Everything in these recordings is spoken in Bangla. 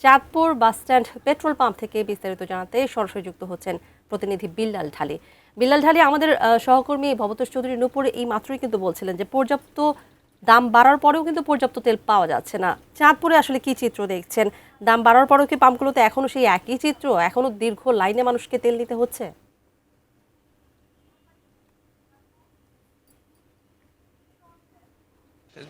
চাঁদপুর বাসস্ট্যান্ড পেট্রোল পাম্প থেকে বিস্তারিত জানাতে সরাসরি যুক্ত হচ্ছেন প্রতিনিধি বিল্লাল ঢালী। বিল্লাল ঢালী, আমাদের সহকর্মী ভবতোষ চৌধুরী নূপুর এই মাত্রই কিন্তু বলছিলেন যে পর্যাপ্ত দাম বাড়ার পরেও কিন্তু পর্যাপ্ত তেল পাওয়া যাচ্ছে না। চাঁদপুরে আসলে কি চিত্র দেখছেন? দাম বাড়ার পরেও কি পাম্পগুলোতে এখনো সেই একই চিত্র? এখনো দীর্ঘ লাইনে মানুষকে তেল নিতে হচ্ছে?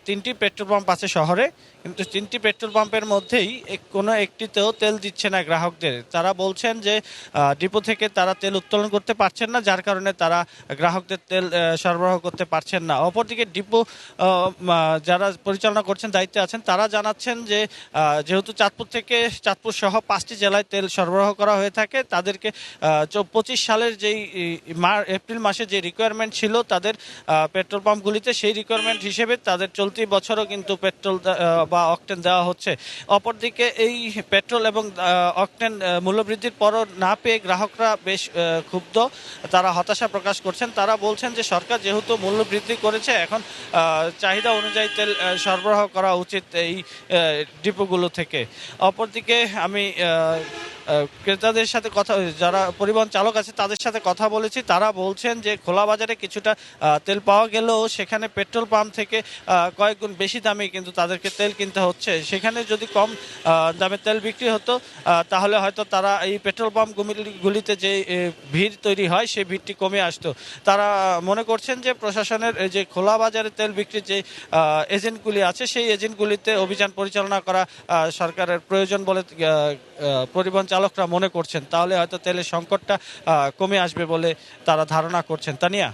তিনটি পেট্রোল পাম্প আছে শহরে, কিন্তু তিনটি পেট্রোল পাম্পের মধ্যেই কোনো একটিতেও তেল দিচ্ছে না গ্রাহকদের। তারা বলছেন যে ডিপো থেকে তারা তেল উত্তোলন করতে পারছেন না, যার কারণে তারা গ্রাহকদের তেল সরবরাহ করতে পারছেন না। অপরদিকে ডিপো যারা পরিচালনা করছেন, দায়িত্বে আছেন, তারা জানাচ্ছেন যে যেহেতু চাঁদপুর সহ 5টি জেলায় তেল সরবরাহ করা হয়ে থাকে, তাদেরকে 25 সালের যেই এপ্রিল মাসে যে রিকোয়ারমেন্ট ছিল তাদের পেট্রোল পাম্পগুলিতে, সেই রিকোয়ারমেন্ট হিসেবে তাদের চলতি বছরও কিন্তু পেট্রোল বা অকটেন দেওয়া হচ্ছে। অপরদিকে এই পেট্রোল এবং অকটেন মূল্যবৃদ্ধির পরও না পেয়ে গ্রাহকরা বেশ ক্ষুব্ধ, তারা হতাশা প্রকাশ করছেন। তারা বলছেন যে সরকার যেহেতু মূল্য বৃদ্ধি করেছে, এখন চাহিদা অনুযায়ী তেল সরবরাহ করা উচিত এই ডিপোগুলো থেকে। অপরদিকে আমি ক্রেতাদের সাথে যারা পরিবহন চালক আছে তাদের সাথে কথা বলেছি। তারা বলছেন যে খোলা বাজারে কিছুটা তেল পাওয়া গেলেও সেখানে পেট্রোল পাম্প থেকে কয়েক গুণ বেশি দামে কিন্তু তাদেরকে তেল কিনতে হচ্ছে। সেখানে যদি কম দামে তেল বিক্রি হতো, তাহলে হয়তো তারা এই পেট্রোল পাম্পগুলিতে যে ভিড় তৈরি হয় সেই ভিড়টি কমে আসতো। তারা মনে করছেন যে প্রশাসনের যে খোলা বাজারে তেল বিক্রির যে এজেন্টগুলি আছে, সেই এজেন্টগুলিতে অভিযান পরিচালনা করা সরকারের প্রয়োজন বলে পরিবহন চালকরা মনে করছেন। তাহলে হয়তো তেলের সংকটটা কমে আসবে বলে তারা ধারণা করছেন। তানিয়া।